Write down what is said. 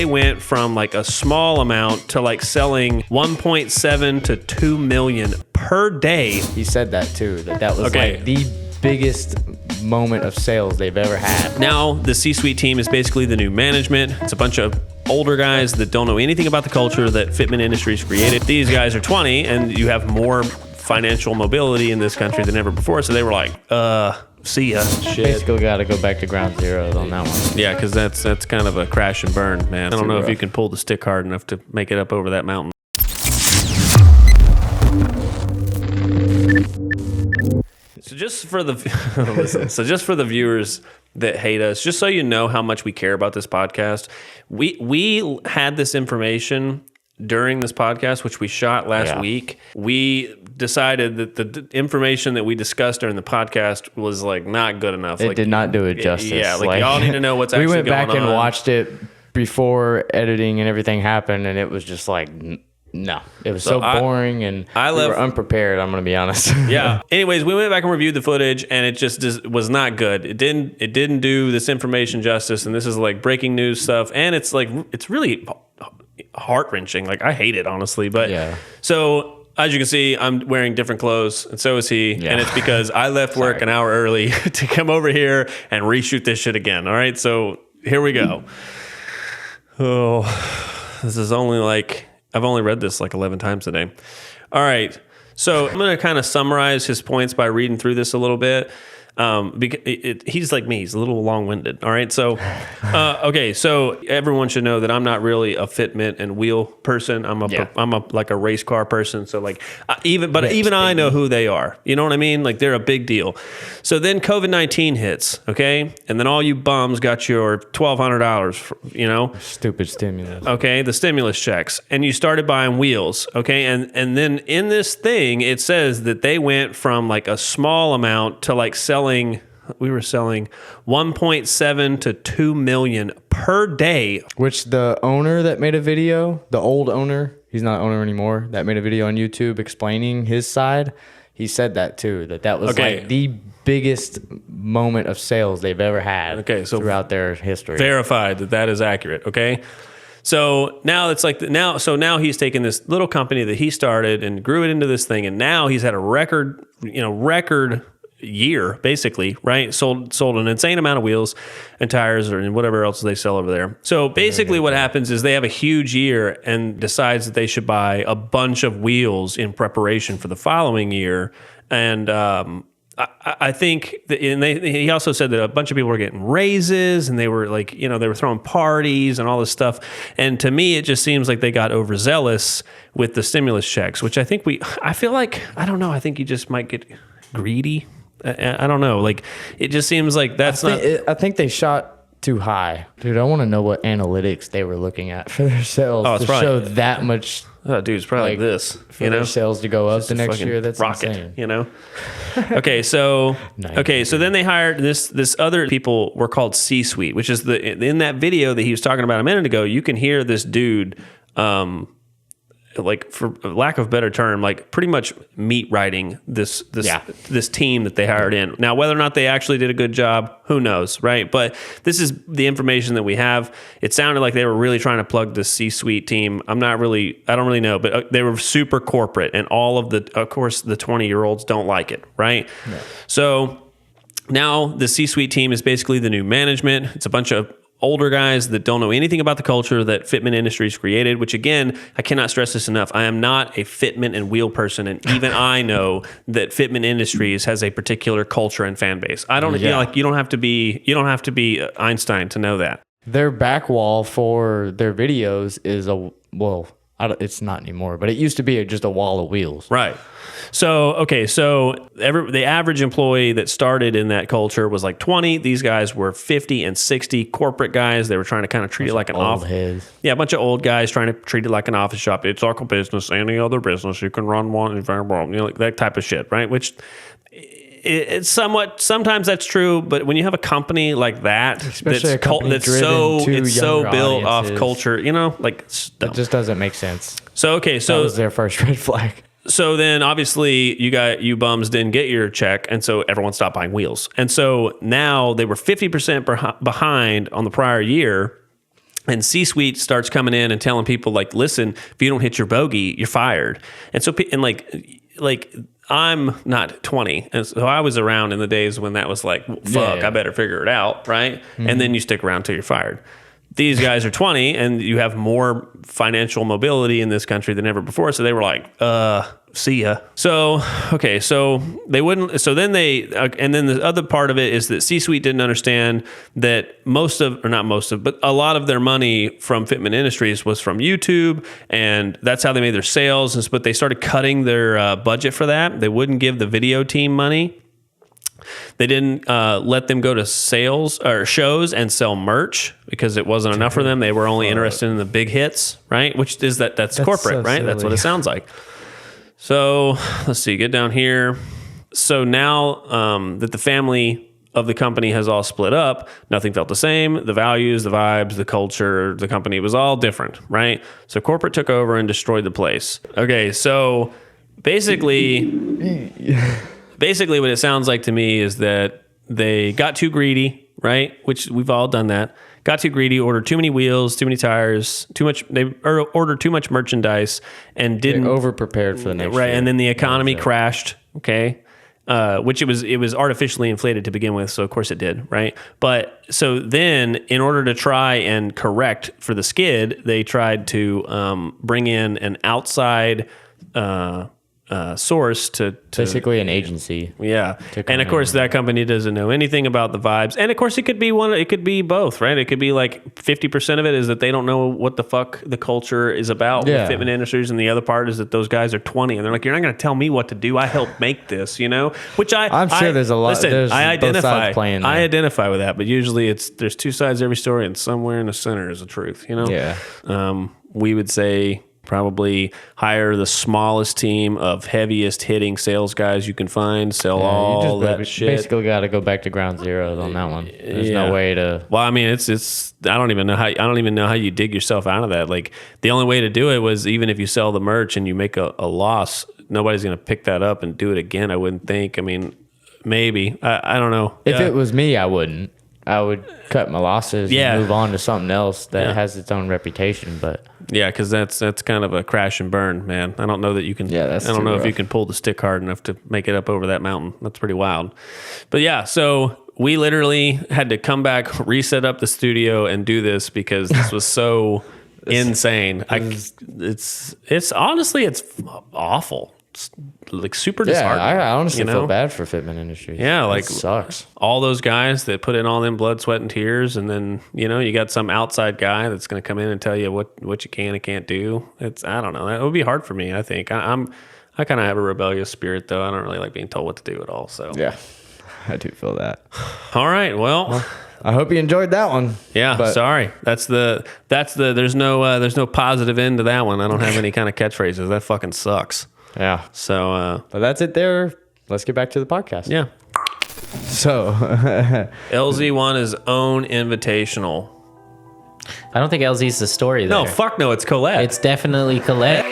went from like a small amount to like selling 1.7 to 2 million per day. He said that too, that was like the biggest moment of sales they've ever had. Now the C-suite team is basically the new management. It's a bunch of older guys that don't know anything about the culture that Fitment Industries created. These guys are 20 and you have more financial mobility in this country than ever before. So they were like, see ya. Shit. Basically got to go back to ground zero on that one. Yeah, because that's kind of a crash and burn, man. I don't know if you can pull the stick hard enough to make it up over that mountain. So just for the viewers that hate us, just so you know how much we care about this podcast, we had this information during this podcast, which we shot last week. We decided that the information that we discussed during the podcast was like not good enough. It did not do it justice. Yeah, like y'all need to know what's actually going on. We went back and watched it before editing and everything happened, and it was just like, no. It was so boring, and we were unprepared, I'm going to be honest. Yeah. Anyways, we went back and reviewed the footage, and it just was not good. It didn't do this information justice, and this is like breaking news stuff, and it's really heart-wrenching. Like, I hate it, honestly. But so as you can see, I'm wearing different clothes, and so is he. And it's because I left work an hour early to come over here and reshoot this shit again. All right, so here we go. Oh, this is only like, I've only read this like 11 times today. All right, so I'm going to kind of summarize his points by reading through this a little bit. Because he's like me. He's a little long-winded. All right. So, okay. So everyone should know that I'm not really a fitment and wheel person. I'm like a race car person. So like even I know who they are. You know what I mean? Like they're a big deal. So then COVID-19 hits. Okay. And then all you bums got your $1,200, you know, stupid stimulus. Okay. The stimulus checks, and you started buying wheels. Okay. And then in this thing, it says that they went from like a small amount to like we were selling 1.7 to 2 million per day. Which the owner that made a video, the old owner, he's not owner anymore, that made a video on YouTube explaining his side. He said that too, that was like the biggest moment of sales they've ever had throughout their history. Verified that is accurate. Okay. So now it's like now he's taken this little company that he started and grew it into this thing. And now he's had a record year, basically, right? Sold an insane amount of wheels and tires and whatever else they sell over there. So basically what happens is they have a huge year and decides that they should buy a bunch of wheels in preparation for the following year. And I think he also said that a bunch of people were getting raises, and they were like, they were throwing parties and all this stuff. And to me, it just seems like they got overzealous with the stimulus checks, which I think I feel like, I don't know, I think you just might get greedy. I don't know. Like, it just seems like I think they shot too high. Dude, I want to know what analytics they were looking at for their sales to show that much. Oh, dude, it's probably like this. For their sales to go up the next year. That's rocket, insane. Okay, so then they hired this other people were called C-suite, which is in that video that he was talking about a minute ago. You can hear this dude. Like, for lack of a better term, like pretty much meat riding this team that they hired in. Now, whether or not they actually did a good job, who knows, right? But this is the information that we have. It sounded like they were really trying to plug the C-suite team. I don't really know, but they were super corporate, and all of the 20-year-olds don't like it, right? No. So now the C-suite team is basically the new management. It's a bunch of older guys that don't know anything about the culture that Fitment Industries created, which again, I cannot stress this enough. I am not a fitment and wheel person, and even I know that Fitment Industries has a particular culture and fan base. I don't you don't have to be Einstein to know that. Their back wall for their videos is it's not anymore, but it used to be just a wall of wheels. Right. So, the average employee that started in that culture was like 20. These guys were 50 and 60 corporate guys. They were trying to kind of treat it like an office. Yeah, a bunch of old guys trying to treat it like an office shop. It's our business, any other business. You can run one, like that type of shit, right? Which it's sometimes that's true, but when you have a company like that, especially that's so built off culture, it just doesn't make sense. So that was their first red flag. So then obviously you bums didn't get your check, and so everyone stopped buying wheels. And so now they were 50% behind on the prior year, And C-suite starts coming in and telling people like, listen, if you don't hit your bogey, you're fired. And so, and like I'm not 20. And so I was around in the days when that was like, fuck, I better figure it out. Right. Mm-hmm. And then you stick around till you're fired. These guys are 20 and you have more financial mobility in this country than ever before. So they were like, see ya. So, okay. So they wouldn't, so then and then the other part of it is that C-suite didn't understand that but a lot of their money from Fitment Industries was from YouTube, and that's how they made their sales. But they started cutting their budget for that. They wouldn't give the video team money. They didn't let them go to sales or shows and sell merch because it wasn't enough for them. They were only interested in the big hits, right? Which is that's corporate, so right? Silly. That's what it sounds like. So let's see, get down here. So now that the family of the company has all split up, nothing felt the same. The values, the vibes, the culture, the company was all different, right? So corporate took over and destroyed the place. Okay, so basically what it sounds like to me is that they got too greedy, right? Which we've all done that. Got too greedy, ordered too many wheels, too many tires, too much. They ordered too much merchandise and didn't over prepared for the next year. And then the economy crashed. Okay, which it was artificially inflated to begin with, so of course it did, right? But so then, in order to try and correct for the skid, they tried to bring in an outside source to basically an agency. Yeah. And of course that company doesn't know anything about the vibes. And of course it could be both, right? It could be like 50% of it is that they don't know what the fuck the culture is about with Fitment Industries, and the other part is that those guys are 20 and they're like, you're not going to tell me what to do. I helped make this, you know? Which I'm sure there's a lot. Listen, there's I identify with that, but usually there's two sides to every story, and somewhere in the center is the truth, you know? Yeah. We would say probably hire the smallest team of heaviest hitting sales guys you can find, sell all that shit. Basically got to go back to ground zero on that one. There's no way to. Well, I mean, it's I don't even know how you dig yourself out of that. Like the only way to do it was, even if you sell the merch and you make a loss, nobody's going to pick that up and do it again. I wouldn't think. I mean, maybe. I don't know. If it was me, I wouldn't. I would cut my losses and move on to something else that has its own reputation. But yeah, because that's kind of a crash and burn, man. I don't know that you can. Yeah, that's. I don't know if you can pull the stick hard enough to make it up over that mountain. That's pretty wild. But yeah, so we literally had to come back, reset up the studio, and do this because this was so insane. It's honestly awful. It's like super disheartening. I honestly feel bad for Fitment Industries. Yeah, like it sucks. All those guys that put in all them blood, sweat, and tears, and then you got some outside guy that's going to come in and tell you what you can and can't do. I don't know. That would be hard for me. I think I kind of have a rebellious spirit, though. I don't really like being told what to do at all. So yeah, I do feel that. All right, well I hope you enjoyed that one. Yeah, sorry. That's the there's no positive end to that one. I don't have any kind of catchphrases. That fucking sucks. Yeah. So, but that's it there. Let's get back to the podcast. Yeah. So, LZ won his own invitational. I don't think LZ's the story there. No, fuck no. It's Colette. It's definitely Colette.